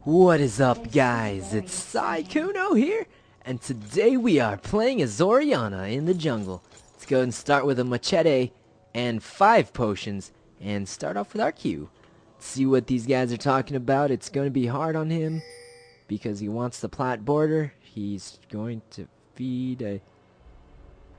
What is up, guys? It's Kuno here, and today we are playing as Orianna in the jungle. Let's go and start with a maCHETay and 5 potions, and start off with our Q. Let's see what these guys are talking about. It's going to be hard on him, because he wants the plat border. He's going to feed a...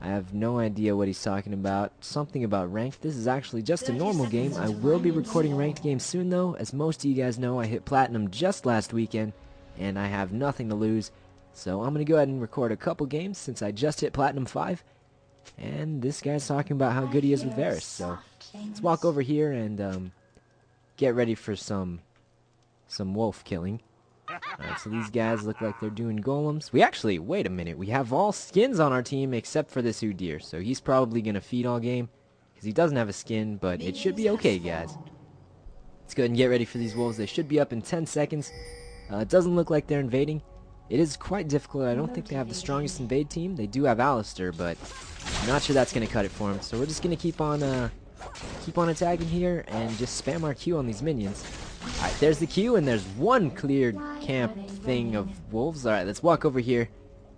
I have no idea what he's talking about. Something about ranked. This is actually just a normal game. I will be recording ranked games soon though. As most of you guys know, I hit platinum just last weekend, and I have nothing to lose. So I'm going to go ahead and record a couple games since I just hit platinum 5. And this guy's talking about how good he is with Varus. So let's walk over here and get ready for some wolf killing. Alright, so these guys look like they're doing golems. Wait a minute, we have all skins on our team except for this Udyr, so he's probably going to feed all game, because he doesn't have a skin, but it should be okay, guys. Let's go ahead and get ready for these wolves. They should be up in 10 seconds. It doesn't look like they're invading. It is quite difficult. I don't think they have the strongest invade team. They do have Alistair, but I'm not sure that's going to cut it for him, so we're just going to keep on attacking here and just spam our Q on these minions. Alright, there's the Q, and there's one cleared camp thing of wolves. Alright, let's walk over here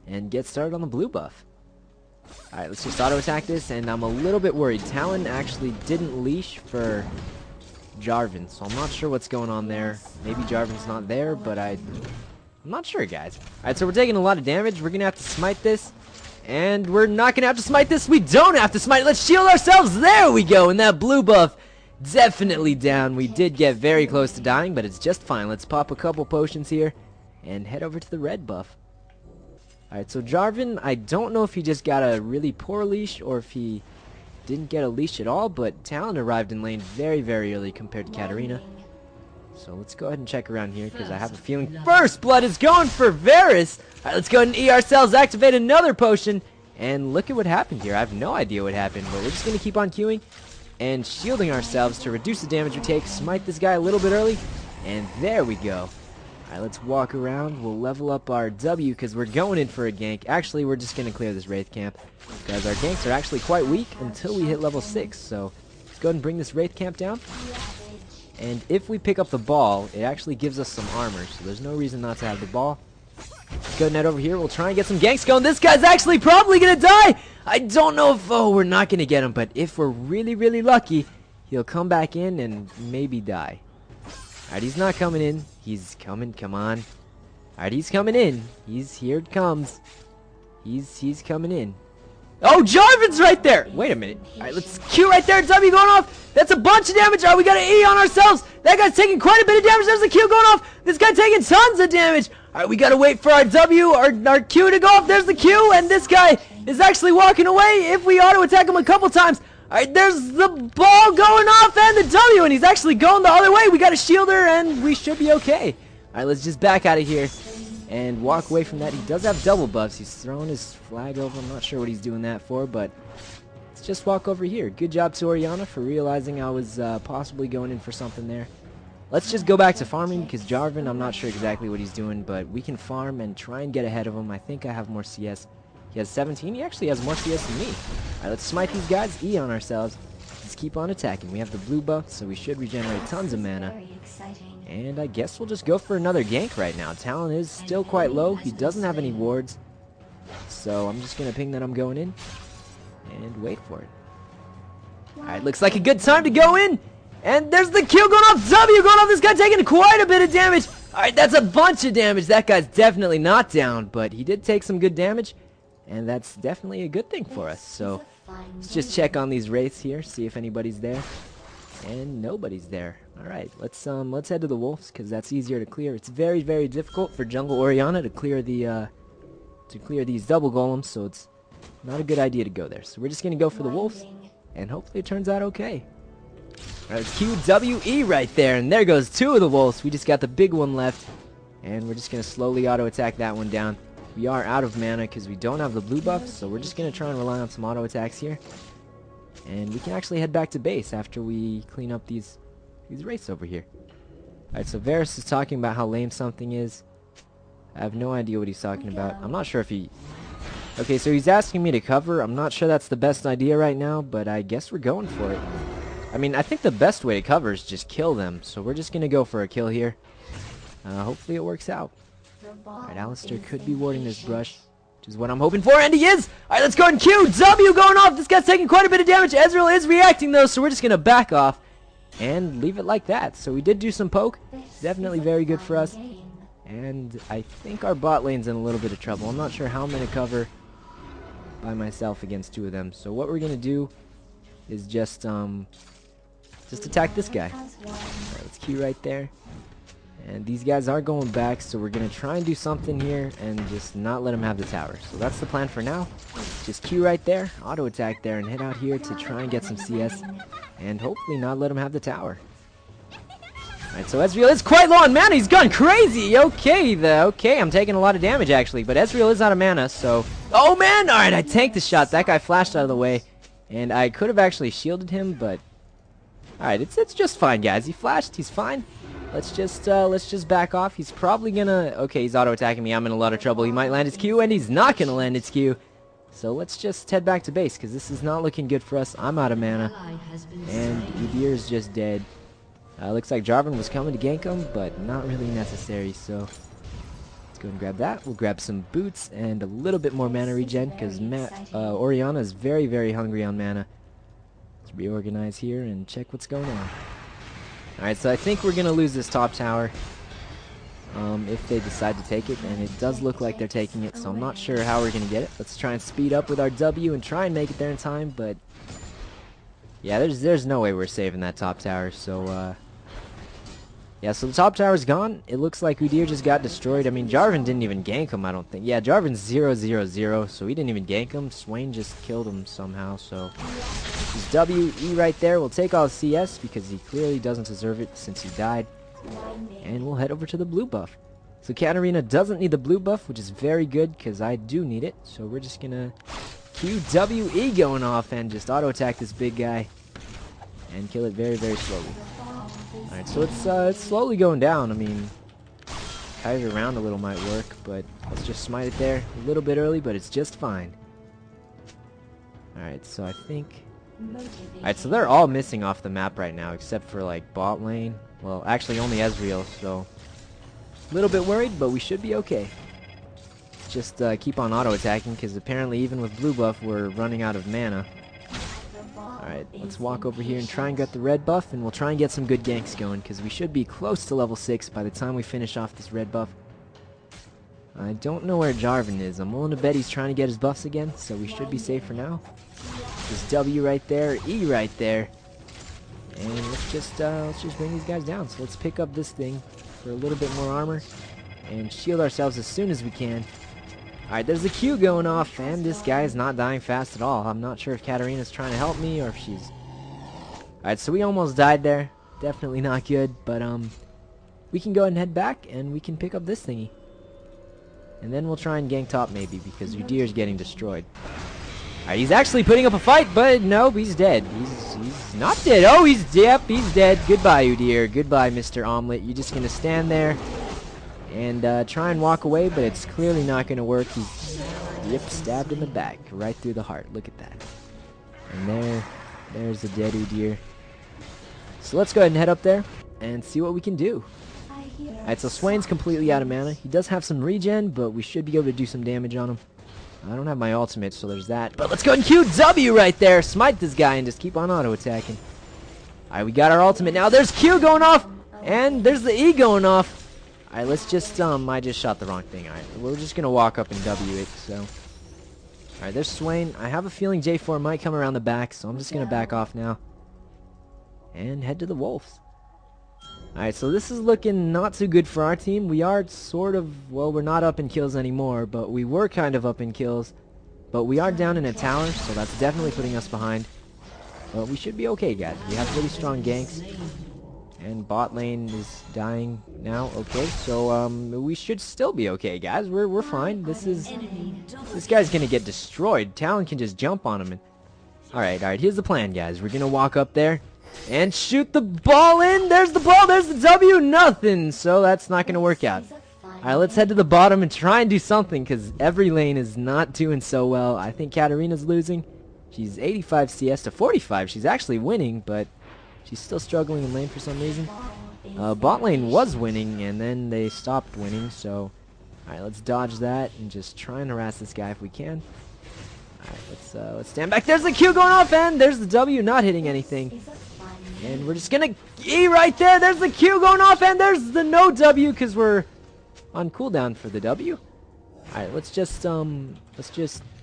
and get started on the blue buff. Alright, let's just auto-attack this, and I'm a little bit worried. Talon actually didn't leash for Jarvan, so I'm not sure what's going on there. Maybe Jarvan's not there, but I'm not sure, guys. Alright, so we're taking a lot of damage. We're going to have to smite this, and we're not going to have to smite this. We don't have to smite. Let's shield ourselves. There we go, and that blue buff definitely down. We did get very close to dying, but it's just fine. Let's pop a couple potions here and head over to the red buff. Alright, so Jarvan, I don't know if he just got a really poor leash or if he didn't get a leash at all, but Talon arrived in lane very, very early compared to Katarina. So let's go ahead and check around here, because I have a feeling First Blood is going for Varus. Alright, let's go ahead and E ourselves, activate another potion, and look at what happened here. I have no idea what happened, but we're just going to keep on queuing and shielding ourselves to reduce the damage we take. Smite this guy a little bit early, and there we go. Alright, let's walk around. We'll level up our W because we're going in for a gank. Actually, we're just going to clear this Wraith camp because our ganks are actually quite weak until we hit level 6. So let's go ahead and bring this Wraith camp down. And if we pick up the ball, it actually gives us some armor, so there's no reason not to have the ball. Let's go net over here. We'll try and get some ganks going. This guy's actually probably going to die. I don't know if... Oh, we're not going to get him. But if we're really, really lucky, he'll come back in and maybe die. Alright, he's not coming in. He's coming. Come on. Alright, he's coming in. Here it comes. He's coming in. Oh, Jarvan's right there. Wait a minute. Alright, let's Q right there. W going off. That's a bunch of damage. Alright, we got to E on ourselves. That guy's taking quite a bit of damage. There's the Q going off. This guy taking tons of damage. Alright, we gotta wait for our W, our Q to go off. There's the Q, and this guy is actually walking away if we auto-attack him a couple times. Alright, there's the ball going off and the W, and he's actually going the other way. We got a shielder, and we should be okay. Alright, let's just back out of here and walk away from that. He does have double buffs. He's throwing his flag over. I'm not sure what he's doing that for, but let's just walk over here. Good job to Orianna for realizing I was possibly going in for something there. Let's just go back to farming, because Jarvan, I'm not sure exactly what he's doing, but we can farm and try and get ahead of him. I think I have more CS. He has 17. He actually has more CS than me. Alright, let's smite these guys, E on ourselves. Let's keep on attacking. We have the blue buff, so we should regenerate tons of mana. And I guess we'll just go for another gank right now. Talon is still quite low. He doesn't have any wards. So I'm just going to ping that I'm going in and wait for it. Alright, looks like a good time to go in. And there's the Q going off, W going off, this guy taking quite a bit of damage. Alright, that's a bunch of damage. That guy's definitely not down, but he did take some good damage, and that's definitely a good thing for us. So, let's just check on these Wraiths here, see if anybody's there. And nobody's there. Alright, let's head to the wolves, because that's easier to clear. It's very, very difficult for jungle Orianna to clear these double golems, so it's not a good idea to go there. So we're just going to go for the wolves, and hopefully it turns out okay. Alright, QWE right there, and there goes 2 of the wolves. We just got the big one left, and we're just going to slowly auto-attack that one down. We are out of mana because we don't have the blue buff, so we're just going to try and rely on some auto-attacks here. And we can actually head back to base after we clean up these wraiths over here. Alright, so Varus is talking about how lame something is. I have no idea what he's talking about. I'm not sure if he... Okay, so he's asking me to cover. I'm not sure that's the best idea right now, but I guess we're going for it. I mean, I think the best way to cover is just kill them, so we're just going to go for a kill here. Hopefully it works out. Alright, Alistair could be warding this brush, which is what I'm hoping for, and he is! Alright, let's go ahead and Q! W going off! This guy's taking quite a bit of damage. Ezreal is reacting though, so we're just gonna back off and leave it like that. So we did do some poke. Definitely very good for us. And I think our bot lane's in a little bit of trouble. I'm not sure how I'm gonna cover by myself against two of them. So what we're gonna do is just attack this guy. Alright, let's Q right there. And these guys are going back, so we're going to try and do something here and just not let them have the tower. So that's the plan for now. Just Q right there, auto attack there, and head out here to try and get some CS. And hopefully not let them have the tower. Alright, so Ezreal is quite low on mana. He's gone crazy. Okay, I'm taking a lot of damage actually. But Ezreal is out of mana, so... Oh man! Alright, I tanked the shot. That guy flashed out of the way. And I could have actually shielded him, but... Alright, it's just fine, guys. He flashed. He's fine. Let's just back off. He's probably gonna... Okay, he's auto-attacking me. I'm in a lot of trouble. He might land his Q, and he's not gonna land his Q. So let's just head back to base, because this is not looking good for us. I'm out of mana. And Udyr is just dead. Looks like Jarvan was coming to gank him, but not really necessary, so... Let's go and grab that. We'll grab some boots and a little bit more mana regen, because Orianna is very, very hungry on mana. Let's reorganize here and check what's going on. Alright, so I think we're going to lose this top tower if they decide to take it, and it does look like they're taking it, so I'm not sure how we're going to get it. Let's try and speed up with our W and try and make it there in time, but yeah, there's no way we're saving that top tower, so yeah, so the top tower's gone. It looks like Udyr just got destroyed. I mean, Jarvan didn't even gank him, I don't think. Yeah, Jarvan's 0-0-0, so he didn't even gank him. Swain just killed him somehow, so... His W, E right there. We'll take all CS because he clearly doesn't deserve it since he died. And we'll head over to the blue buff. So Katarina doesn't need the blue buff, which is very good because I do need it. So we're just going to QWE going off and just auto-attack this big guy. And kill it very, very slowly. Alright, so it's slowly going down. I mean, Kaiser around a little might work, but let's just smite it there a little bit early, but it's just fine. Alright, so I think... Alright, so they're all missing off the map right now, except for, like, bot lane. Well, actually only Ezreal, so... A little bit worried, but we should be okay. Just keep on auto-attacking, because apparently even with blue buff, we're running out of mana. Alright, let's walk over here and try and get the red buff, and we'll try and get some good ganks going, because we should be close to level 6 by the time we finish off this red buff. I don't know where Jarvan is. I'm willing to bet he's trying to get his buffs again, so we should be safe for now. There's W right there, E right there. And let's just bring these guys down. So let's pick up this thing for a little bit more armor and shield ourselves as soon as we can. Alright, there's a Q going off, and this guy is not dying fast at all. I'm not sure if Katarina's trying to help me or if she's... Alright, so we almost died there. Definitely not good, but we can go ahead and head back and we can pick up this thingy. And then we'll try and gank top maybe, because Udyr's getting destroyed. Alright, he's actually putting up a fight, but nope, he's dead. He's not dead. Oh, he's dead. Goodbye, Udyr. Goodbye, Mr. Omelet. You're just gonna stand there and try and walk away, but it's clearly not gonna work. He's stabbed in the back, right through the heart. Look at that. And there's the dead Udyr. So let's go ahead and head up there and see what we can do. Alright, so Swain's completely out of mana. He does have some regen, but we should be able to do some damage on him. I don't have my ultimate, so there's that. But let's go and QW right there. Smite this guy and just keep on auto-attacking. Alright, we got our ultimate now. There's Q going off, and there's the E going off. Alright, let's just, I just shot the wrong thing. Alright, we're just going to walk up and W it, so. Alright, there's Swain. I have a feeling J4 might come around the back, so I'm just going to back off now. And head to the Wolves. Alright, so this is looking not too good for our team. We are sort of, well, we're not up in kills anymore, but we were kind of up in kills. But we are down in a tower, so that's definitely putting us behind. But we should be okay, guys. We have really strong ganks. And bot lane is dying now. Okay, so we should still be okay, guys. We're fine. This guy's gonna get destroyed. Talon can just jump on him. And alright, here's the plan, guys. We're gonna walk up there and shoot the ball in. There's the ball. There's the W. Nothing. So that's not gonna work out. Alright, let's head to the bottom and try and do something, because every lane is not doing so well. I think Katarina's losing. She's 85 CS to 45. She's actually winning, but she's still struggling in lane for some reason. bot lane was winning, and then they stopped winning, so... Alright, let's dodge that, and just try and harass this guy if we can. Alright, let's stand back. There's the Q going off, and there's the W not hitting anything. And we're just gonna E right there. There's the Q going off, and there's the no W, because we're on cooldown for the W. Alright, let's just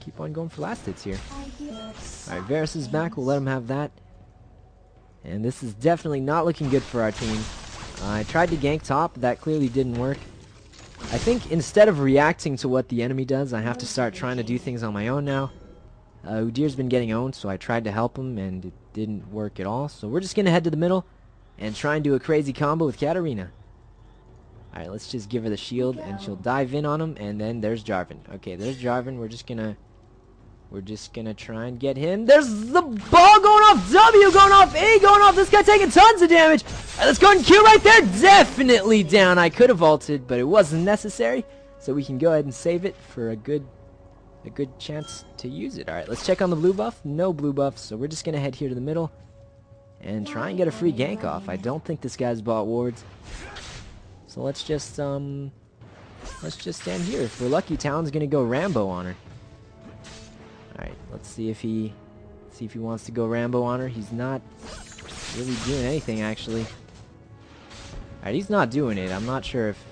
keep on going for last hits here. Alright, Varus is back. We'll let him have that. And this is definitely not looking good for our team. I tried to gank top. That clearly didn't work. I think instead of reacting to what the enemy does, I have to start trying to do things on my own now. Udyr's been getting owned, so I tried to help him, and it didn't work at all. So we're just going to head to the middle and try and do a crazy combo with Katarina. Alright, let's just give her the shield, and she'll dive in on him, and then there's Jarvan. Okay, there's Jarvan. We're just gonna try and get him. There's the ball going off, W going off, A going off. This guy taking tons of damage. Alright, let's go and Q right there. Definitely down. I could have ulted, but it wasn't necessary. So we can go ahead and save it for a good chance to use it. Alright, let's check on the blue buff. No blue buff, so we're just gonna head here to the middle and try and get a free gank off. I don't think this guy's bought wards. So let's just stand here. If we're lucky, Talon's gonna go Rambo on her. Alright, let's see if he wants to go Rambo on her. He's not really doing anything, actually. Alright, he's not doing it. I'm not sure if...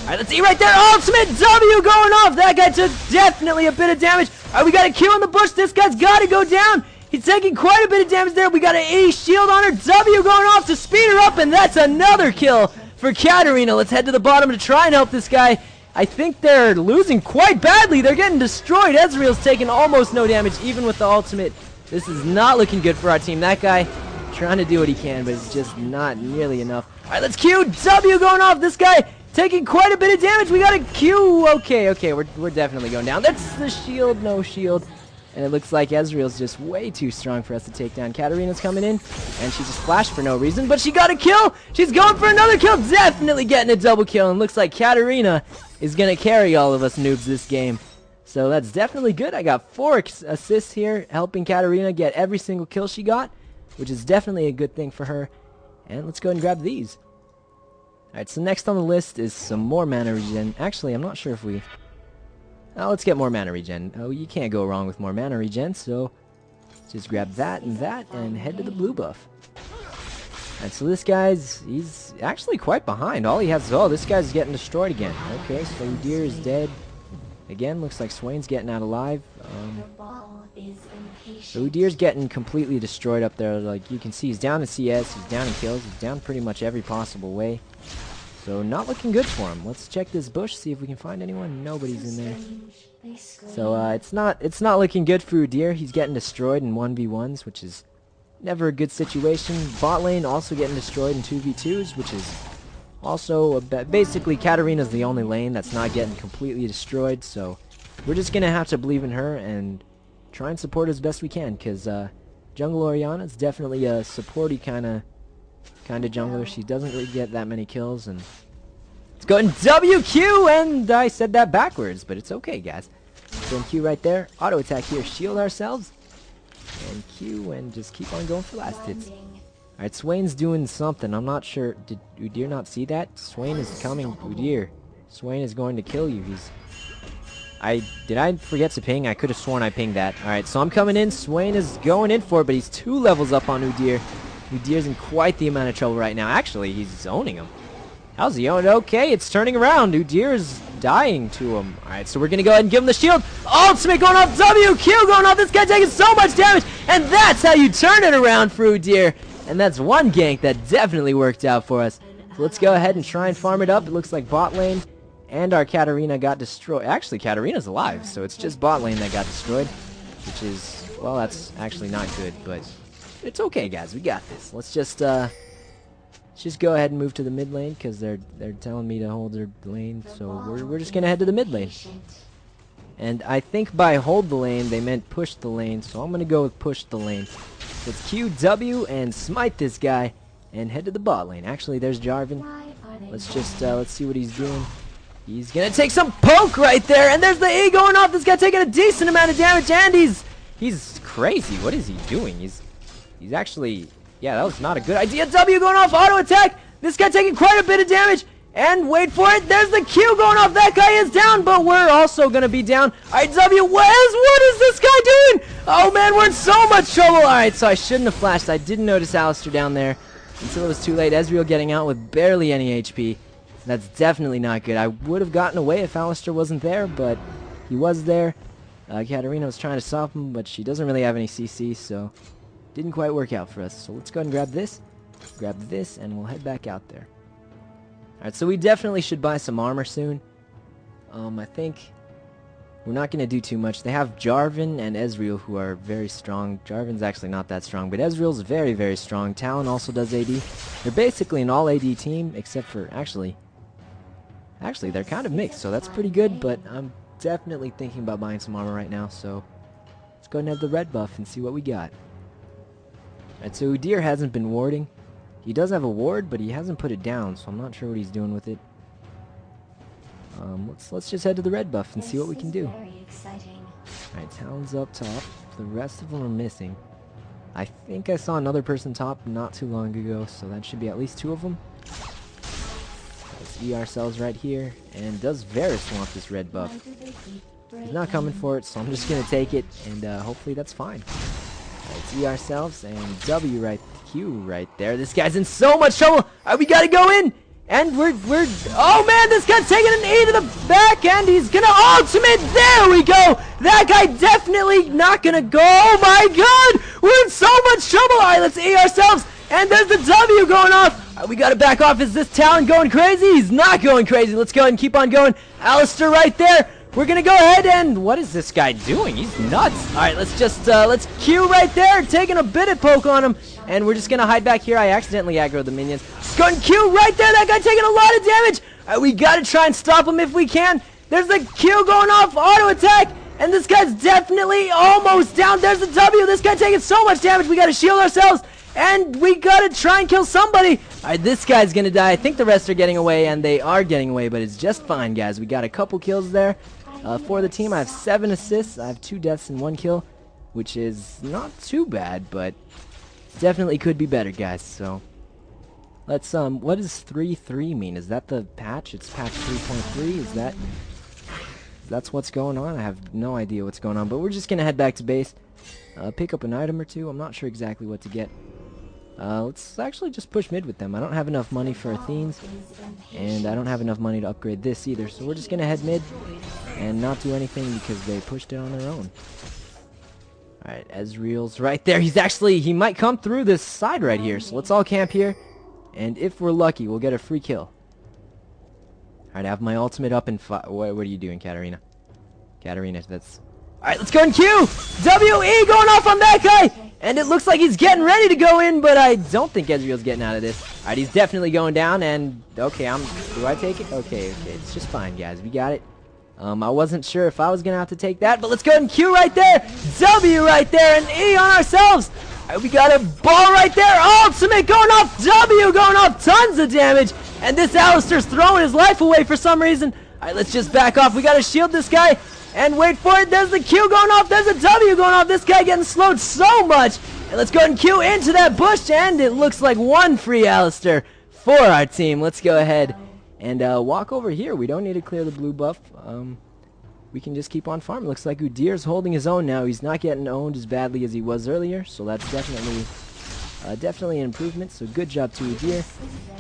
Alright, let's see right there. Ultimate W going off. That guy took definitely a bit of damage. Alright, we got a Q in the bush. This guy's got to go down. He's taking quite a bit of damage there. We got an A shield on her. W going off to speed her up, and that's another kill for Katarina. Let's head to the bottom to try and help this guy. I think they're losing quite badly. They're getting destroyed. Ezreal's taking almost no damage, even with the ultimate. This is not looking good for our team. That guy trying to do what he can, but it's just not nearly enough. Alright, let's Q. W going off. This guy taking quite a bit of damage. We got a Q. Okay, we're definitely going down. That's the shield. No shield. And it looks like Ezreal's just way too strong for us to take down. Katarina's coming in, and she just flashed for no reason, but she got a kill! She's going for another kill! Definitely getting a double kill, and looks like Katarina is going to carry all of us noobs this game. So that's definitely good. I got 4 assists here, helping Katarina get every single kill she got, which is definitely a good thing for her. And let's go ahead and grab these. Alright, so next on the list is some more mana regen. Actually, I'm not sure if we... let's get more mana regen. Oh, you can't go wrong with more mana regen, so let's just grab that and head to the blue buff. And so this he's actually quite behind. All he has is, this guy's getting destroyed again. Okay, so Udyr is dead. Again, looks like Swain's getting out alive. So Udyr's getting completely destroyed up there. Like you can see, he's down in CS, he's down in kills, he's down pretty much every possible way. So not looking good for him. Let's check this bush, see if we can find anyone. Nobody's in there. So it's not looking good for Udyr. He's getting destroyed in 1v1s, which is never a good situation. Bot lane also getting destroyed in 2v2s, which is also basically Katarina's the only lane that's not getting completely destroyed. So we're just gonna have to believe in her and try and support as best we can, because Jungle Orianna is definitely a supporty kind of jungler. She doesn't really get that many kills, and let's go and WQ, and I said that backwards, but it's okay, guys. Go and Q right there. Auto attack here, shield ourselves, and Q, and just keep on going for last hits. Alright, Swain's doing something. I'm not sure. Did Udyr not see that? Swain is coming. Udyr. Swain is going to kill you. Did I forget to ping? I could have sworn I pinged that. Alright, so I'm coming in. Swain is going in for it, but he's 2 levels up on Udyr. Udyr's in quite the amount of trouble right now. Actually, he's owning him. How's he owned? Okay, it's turning around. Udyr's dying to him. Alright, so we're going to go ahead and give him the shield. Ultimate going off. WQ going off. This guy taking so much damage. And that's how you turn it around for Udyr. And that's one gank that definitely worked out for us. So let's go ahead and try and farm it up. It looks like bot lane and our Katarina got destroyed. Actually, Katarina's alive, so it's just bot lane that got destroyed, which is, well, that's actually not good, but it's okay, guys. We got this. Let's just go ahead and move to the mid lane, because they're telling me to hold their lane, so we're just gonna head to the mid lane. And I think by hold the lane they meant push the lane, so I'm gonna go with push the lane. Let's QW and smite this guy and head to the bot lane. Actually, there's Jarvan. Let's just let's see what he's doing. He's gonna take some poke right there, and there's the E going off. This guy taking a decent amount of damage, and he's crazy. What is he doing? He's actually, yeah, that was not a good idea. W going off, auto attack. This guy taking quite a bit of damage. And wait for it. There's the Q going off. That guy is down, but we're also going to be down. All right, W, what is this guy doing? Oh, man, we're in so much trouble. All right, so I shouldn't have flashed. I didn't notice Alistair down there until it was too late. Ezreal getting out with barely any HP. That's definitely not good. I would have gotten away if Alistair wasn't there, but he was there. Katarina was trying to stop him, but she doesn't really have any CC, so didn't quite work out for us. So let's go ahead and grab this, and we'll head back out there. Alright, so we definitely should buy some armor soon. I think we're not going to do too much. They have Jarvan and Ezreal, who are very strong. Jarvan's actually not that strong, but Ezreal's very, very strong. Talon also does AD. They're basically an all AD team, except for, actually, they're kind of mixed, so that's pretty good, but I'm definitely thinking about buying some armor right now, so let's go ahead and have the red buff and see what we got. Alright, so Udyr hasn't been warding. He does have a ward, but he hasn't put it down, so I'm not sure what he's doing with it. Let's just head to the red buff and see what we can do. Alright, Talon's up top. The rest of them are missing. I think I saw another person top not too long ago, so that should be at least 2 of them. Let's E ourselves right here. And does Varus want this red buff? He's not coming for it, so I'm just going to take it, and hopefully that's fine. Let's E ourselves, and W right, Q right there. This guy's in so much trouble. We gotta go in, and we're. Oh man, this guy's taking an E to the back, and he's gonna ultimate. There we go. That guy definitely not gonna go. Oh my God, we're in so much trouble. All right, let's E ourselves, and there's the W going off. We gotta back off. Is this Talon going crazy? He's not going crazy. Let's go ahead and keep on going. Alistair right there. We're gonna go ahead and what is this guy doing? He's nuts. All right, let's just let's Q right there, taking a bit of poke on him, and we're just gonna hide back here. I accidentally aggroed the minions. Let's go and Q right there. That guy taking a lot of damage. All right, we gotta try and stop him if we can. There's the Q going off, auto attack, and this guy's definitely almost down. There's the W. This guy taking so much damage. We gotta shield ourselves, and we gotta try and kill somebody. All right, this guy's gonna die. I think the rest are getting away, and they are getting away, but it's just fine, guys. We got a couple kills there. For the team, I have 7 assists. I have 2 deaths and 1 kill, which is not too bad, but definitely could be better, guys. So let's what does 3.3 mean? Is that the patch? It's patch 3.3. That's what's going on? I have no idea what's going on, but we're just gonna head back to base, pick up an item or two. I'm not sure exactly what to get. Let's actually just push mid with them. I don't have enough money for Athenes, and I don't have enough money to upgrade this either, so we're just gonna head mid and not do anything because they pushed it on their own. Alright, Ezreal's right there. He might come through this side right here, so let's all camp here, and if we're lucky, we'll get a free kill. Alright, I have my ultimate up in what are you doing, Katarina? Katarina, that's... Alright, let's go in Q! WE going off on that guy! And it looks like he's getting ready to go in, but I don't think Ezreal's getting out of this. Alright, he's definitely going down, and... Okay, do I take it? Okay, it's just fine, guys. We got it. I wasn't sure if I was going to have to take that, but let's go ahead and Q right there! W right there, and E on ourselves! Alright, we got a ball right there! Ultimate going off! W going off! Tons of damage! And this Alistair's throwing his life away for some reason. Alright, let's just back off. We got to shield this guy. And wait for it. There's the Q going off. There's a W going off. This guy getting slowed so much. And let's go ahead and Q into that bush. And it looks like 1 free Alistair for our team. Let's go ahead and walk over here. We don't need to clear the blue buff. We can just keep on farming. Looks like Udyr's holding his own now. He's not getting owned as badly as he was earlier. So that's definitely an improvement. So good job to Udyr.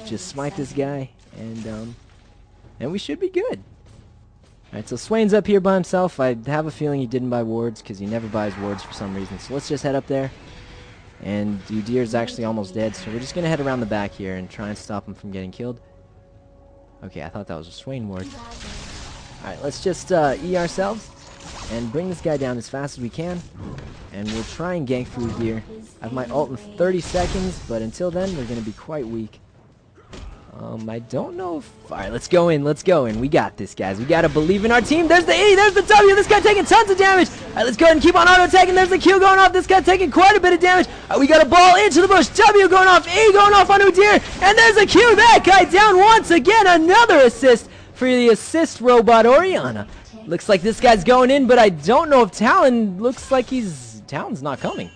Just smite this guy. And we should be good. Alright, so Swain's up here by himself. I have a feeling he didn't buy wards because he never buys wards for some reason. So let's just head up there. And Udyr's actually almost dead, so we're just going to head around the back here and try and stop him from getting killed. Okay, I thought that was a Swain ward. Alright, let's just E ourselves and bring this guy down as fast as we can. And we'll try and gank through Udyr. I have my ult in 30 seconds, but until then, we're going to be quite weak. I don't know if... Alright, let's go in. We got this, guys. We gotta believe in our team. There's the E, there's the W. This guy taking tons of damage. Alright, let's go ahead and keep on auto-attacking. There's the Q going off. This guy taking quite a bit of damage. We got a ball into the bush. W going off. E going off on Udyr. And there's a Q. That guy down once again. Another assist for the assist robot, Orianna. Looks like this guy's going in, but I don't know if Talon... Talon's not coming.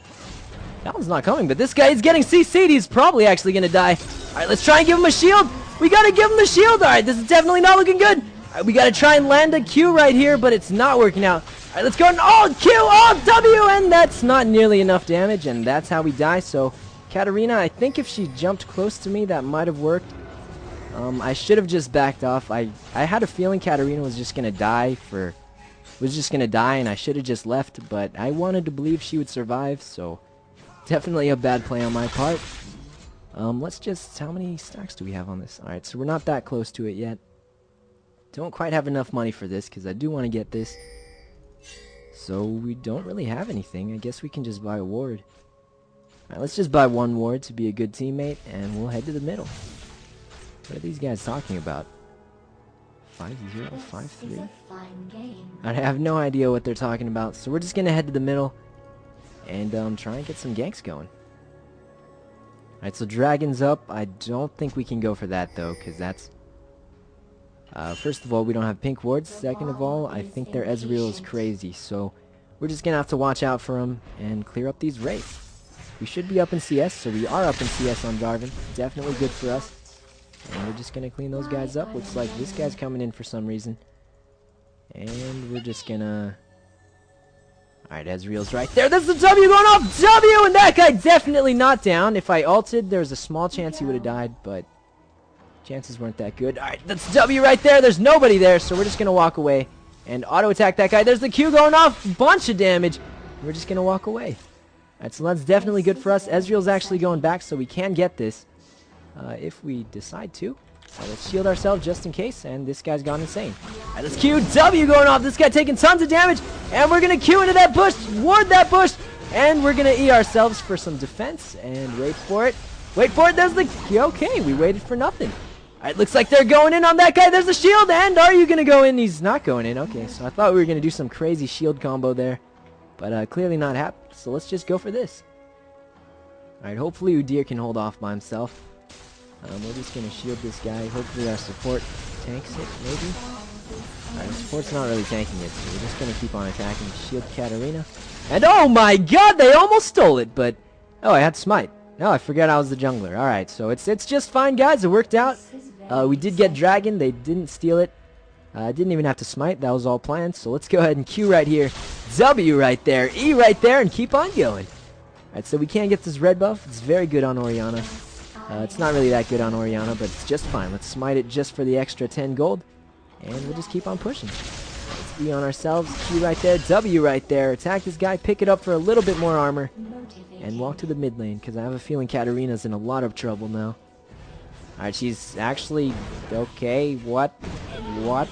That one's not coming, but this guy is getting CC'd. He's probably actually going to die. All right, let's try and give him a shield. We got to give him the shield. All right, this is definitely not looking good. All right, we got to try and land a Q right here, but it's not working out. All right, let's go. Oh, Q, oh, W, and that's not nearly enough damage, and that's how we die. So, Katarina, I think if she jumped close to me, that might have worked. I should have just backed off. I had a feeling Katarina was just going to die and I should have just left, but I wanted to believe she would survive, so definitely a bad play on my part. Let's just, how many stacks do we have on this? Alright, so we're not that close to it yet. Don't quite have enough money for this, because I do want to get this. So we don't really have anything. I guess we can just buy a ward. Alright, let's just buy one ward to be a good teammate, and we'll head to the middle. What are these guys talking about? 5-0, 5-3? I have no idea what they're talking about, so we're just going to head to the middle and try and get some ganks going. Alright, so Dragon's up. I don't think we can go for that, though, because that's... first of all, we don't have pink wards. Second of all, I think their Ezreal is crazy, so we're just going to have to watch out for him and clear up these raids. We should be up in CS, so we are up in CS on Darwin. Definitely good for us. And we're just going to clean those guys up. Looks like this guy's coming in for some reason. And we're just going to... Alright, Ezreal's right there. There's the W going off! W! And that guy definitely not down. If I ulted, there's a small chance he would have died, but chances weren't that good. Alright, that's W right there. There's nobody there, so we're just going to walk away and auto-attack that guy. There's the Q going off. Bunch of damage. We're just going to walk away. Alright, so that's definitely good for us. Ezreal's actually going back, so we can get this. If we decide to. Let's shield ourselves just in case, and this guy's gone insane. Alright, let's Q W going off. This guy taking tons of damage, and we're going to Q into that bush, ward that bush, and we're going to E ourselves for some defense, and wait for it. Wait for it, there's the Q. Okay, we waited for nothing. Alright, looks like they're going in on that guy. There's the shield, and are you going to go in? He's not going in. Okay, so I thought we were going to do some crazy shield combo there, but clearly not happening, so let's just go for this. Alright, hopefully Udyr can hold off by himself. We're just going to shield this guy. Hopefully our support tanks it, maybe? Alright, our support's not really tanking it, so we're just going to keep on attacking. Shield Katarina. And oh my god, they almost stole it, but... Oh, I had smite. No, I forgot I was the jungler. Alright, so it's just fine, guys. It worked out. We did get Dragon. They didn't steal it. Didn't even have to smite. That was all planned. So let's go ahead and Q right here. W right there. E right there, and keep on going. Alright, so we can get this red buff. It's very good on Orianna. It's not really that good on Orianna, but it's just fine. Let's smite it just for the extra 10 gold, and we'll just keep on pushing. Let's E on ourselves. Q right there, W right there. Attack this guy, pick it up for a little bit more armor, and walk to the mid lane, because I have a feeling Katarina's in a lot of trouble now. Alright, she's actually... Okay, what? What?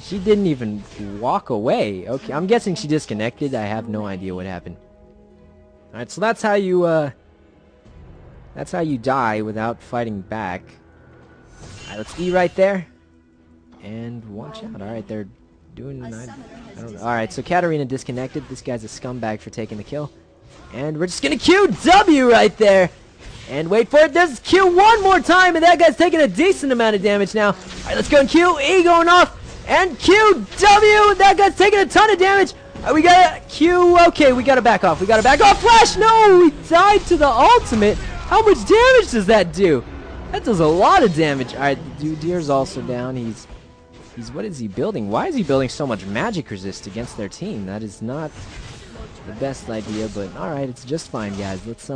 She didn't even walk away. Okay, I'm guessing she disconnected. I have no idea what happened. Alright, so that's how you, that's how you die without fighting back. Alright, let's E right there. And watch out. Alright, they're doing... I don't know. Alright, so Katarina disconnected. This guy's a scumbag for taking the kill. And we're just gonna Q W right there. And wait for it. There's Q one more time. And that guy's taking a decent amount of damage now. Alright, let's go and Q. E going off. And Q W. That guy's taking a ton of damage. We got a Q. Okay, we gotta back off. We gotta back off. Flash! No! We died to the ultimate. How much damage does that do? That does a lot of damage. Alright, Udyr's also down. He's what is he building? Why is he building so much magic resist against their team? That is not the best idea, but alright, it's just fine, guys. Let's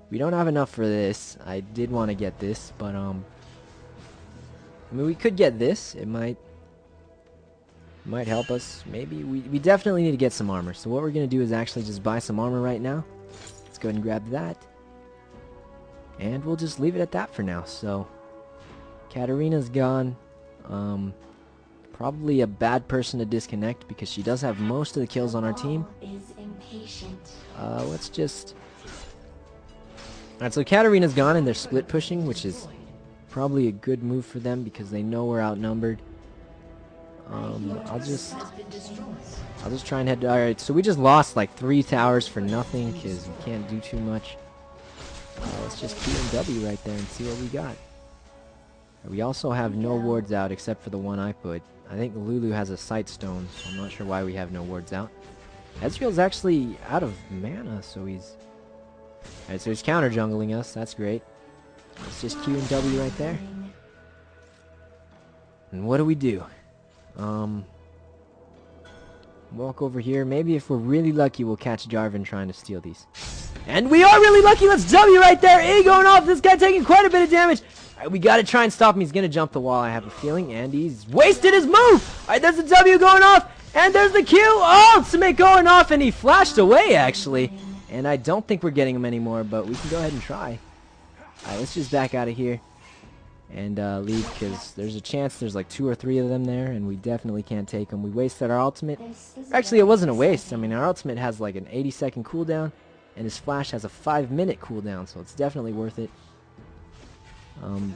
we don't have enough for this. I did want to get this, but I mean, we could get this. It might help us. Maybe we definitely need to get some armor. So what we're gonna do is actually just buy some armor right now. Let's go ahead and grab that. And we'll just leave it at that for now. So, Katarina's gone. Probably a bad person to disconnect because she does have most of the kills on our team. Let's just... Alright, so Katarina's gone and they're split pushing, which is probably a good move for them because they know we're outnumbered. I'll just try and head to... Alright, so we just lost like 3 towers for nothing because we can't do too much. Let's just Q and W right there and see what we got. We also have no wards out except for the one I put. I think Lulu has a sight stone, so I'm not sure why we have no wards out. Ezreal's actually out of mana, so he's... Alright, so he's counter jungling us. That's great. Let's just Q and W right there. And what do? Walk over here. Maybe if we're really lucky, we'll catch Jarvan trying to steal these. And we are really lucky. Let's W right there. A going off. This guy taking quite a bit of damage. Alright, we gotta try and stop him. He's gonna jump the wall, I have a feeling. And he's wasted his move. Alright, there's the W going off. And there's the Q. Oh, ultimate going off. And he flashed away, actually. And I don't think we're getting him anymore, but we can go ahead and try. Alright, let's just back out of here. And leave, because there's a chance there's like 2 or 3 of them there, and we definitely can't take them. We wasted our ultimate. Actually, it wasn't a waste. I mean, our ultimate has like an 80-second cooldown, and his flash has a 5-minute cooldown, so it's definitely worth it.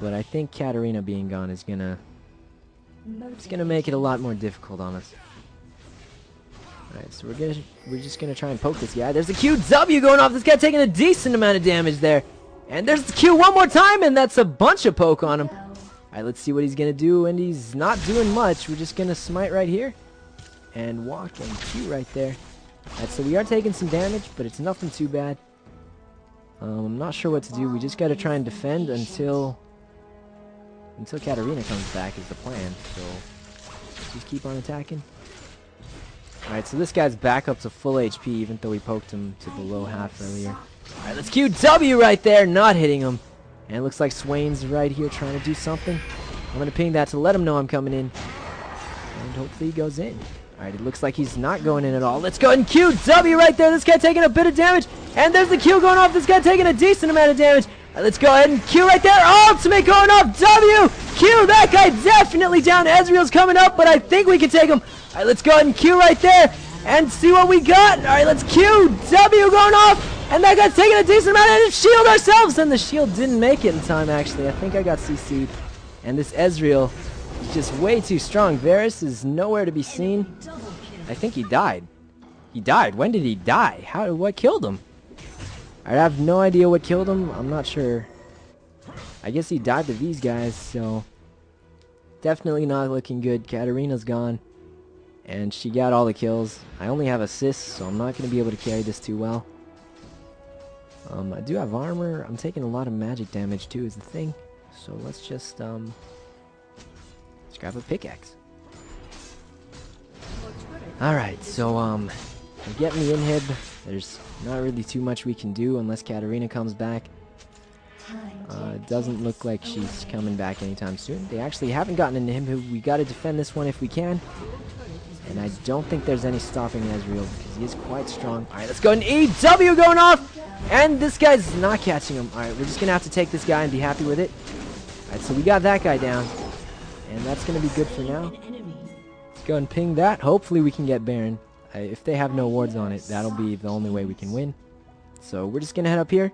But I think Katarina being gone is gonna make it a lot more difficult on us. Alright, so we're just gonna try and poke this guy. There's a QW going off. This guy taking a decent amount of damage there. And there's the Q one more time, and that's a bunch of poke on him. Alright, let's see what he's going to do, and he's not doing much. We're just going to smite right here, and walk and Q right there. Alright, so we are taking some damage, but it's nothing too bad. I'm not sure what to do. We just got to try and defend until Katarina comes back is the plan. So, just keep on attacking. Alright, so this guy's back up to full HP, even though we poked him to below half earlier. Alright, let's QW right there, not hitting him. And it looks like Swain's right here trying to do something. I'm going to ping that to let him know I'm coming in. And hopefully he goes in. Alright, it looks like he's not going in at all. Let's go ahead and QW right there. This guy taking a bit of damage. And there's the Q going off. This guy taking a decent amount of damage. Alright, let's go ahead and Q right there. Ultimate going off. W! Q! That guy definitely down. Ezreal's coming up, but I think we can take him. Alright, let's go ahead and Q right there. And see what we got. Alright, let's Q. W going off. And that guy's taking a decent amount of shield ourselves. And the shield didn't make it in time, actually. I think I got CC'd. And this Ezreal is just way too strong. Varus is nowhere to be seen. I think he died. He died. When did he die? What killed him? I have no idea what killed him. I'm not sure. I guess he died to these guys, so definitely not looking good. Katarina's gone. And she got all the kills. I only have assists, so I'm not going to be able to carry this too well. I do have armor. I'm taking a lot of magic damage too is the thing. So let's just let's grab a pickaxe. Alright, so we get the inhib. There's not really too much we can do unless Katarina comes back. It doesn't look like she's coming back anytime soon. They actually haven't gotten an inhib. We gotta defend this one if we can. And I don't think there's any stopping Ezreal because he is quite strong. Alright, let's go and EW going off! And this guy's not catching him. Alright, we're just going to have to take this guy and be happy with it. Alright, so we got that guy down. And that's going to be good for now. Let's go and ping that. Hopefully we can get Baron. If they have no wards on it, that'll be the only way we can win. So we're just going to head up here.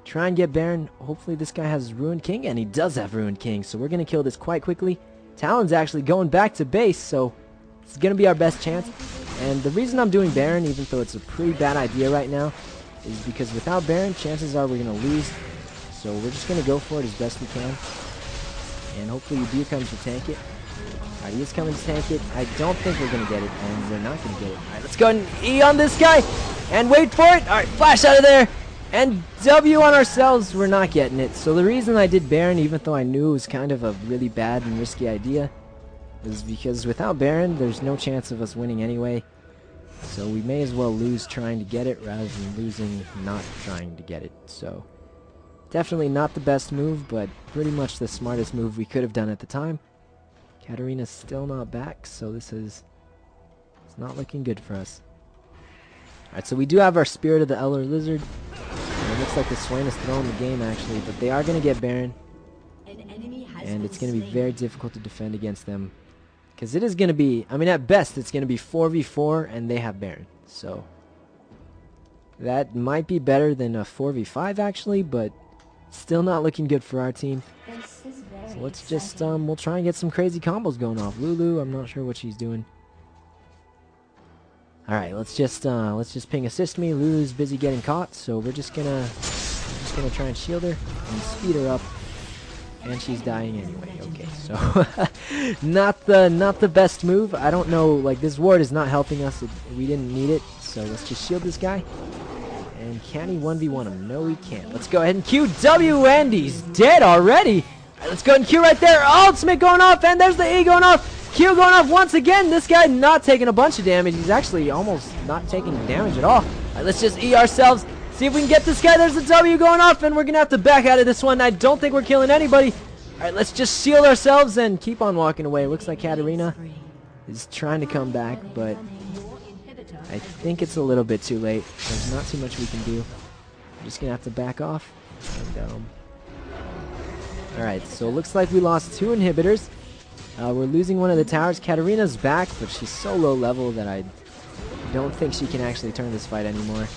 Try and get Baron. Hopefully this guy has Ruined King. And he does have Ruined King. So we're going to kill this quite quickly. Talon's actually going back to base. So it's going to be our best chance. And the reason I'm doing Baron, even though it's a pretty bad idea right now, is because without Baron, chances are we're going to lose. So we're just going to go for it as best we can. And hopefully Udyr comes to tank it. Alright, he is coming to tank it. I don't think we're going to get it, and we're not going to get it. Alright, let's go and E on this guy, and wait for it. Alright, flash out of there, and W on ourselves. We're not getting it. So the reason I did Baron, even though I knew it was kind of a really bad and risky idea, is because without Baron, there's no chance of us winning anyway. So we may as well lose trying to get it rather than losing not trying to get it. So definitely not the best move, but pretty much the smartest move we could have done at the time. Katarina's still not back, so it's not looking good for us. Alright, so we do have our Spirit of the Elder Lizard. And it looks like the Swain is throwing the game actually, but they are going to get Baron. And it's going to be very difficult to defend against them. Because it is going to be, I mean, at best, it's going to be 4v4, and they have Baron. So, that might be better than a 4v5, actually, but still not looking good for our team. So let's just, we'll try and get some crazy combos going off. Lulu, I'm not sure what she's doing. Alright, let's just ping assist me. Lulu's busy getting caught, so we're just gonna try and shield her and speed her up. And she's dying anyway. Okay, so not the best move. I don't know, like this ward is not helping us. We didn't need it, so let's just shield this guy. And can he 1v1 him? No, he can't. Let's go ahead and Q W, and he's dead already. All right, let's go ahead and Q right there. Ultimate going off, and there's the E going off. Q going off once again. This guy not taking a bunch of damage. He's actually almost not taking damage at all. All right, let's just E ourselves. See if we can get this guy. There's a W going off, and we're going to have to back out of this one. I don't think we're killing anybody. All right, let's just shield ourselves and keep on walking away. Looks like Katarina is trying to come back, but I think it's a little bit too late. There's not too much we can do. I'm just going to have to back off. And, Alright, so it looks like we lost 2 inhibitors. We're losing one of the towers. Katarina's back, but she's so low level that I don't think she can actually turn this fight anymore.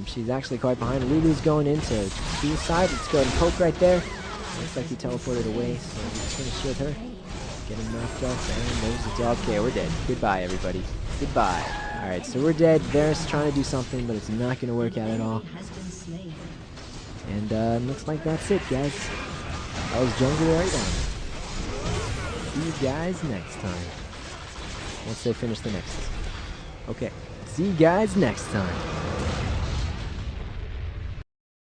She's actually quite behind. Lulu's going into B side. Let's go ahead and poke right there. Looks like he teleported away, so we're just going to shield her. Getting knocked off, and there's the dog. Okay, we're dead. Goodbye, everybody. Goodbye. Alright, so we're dead. Varus trying to do something, but it's not going to work out at all. And looks like that's it, guys. That was Jungle right on. See you guys next time. Once they finish the next. Okay. See you guys next time.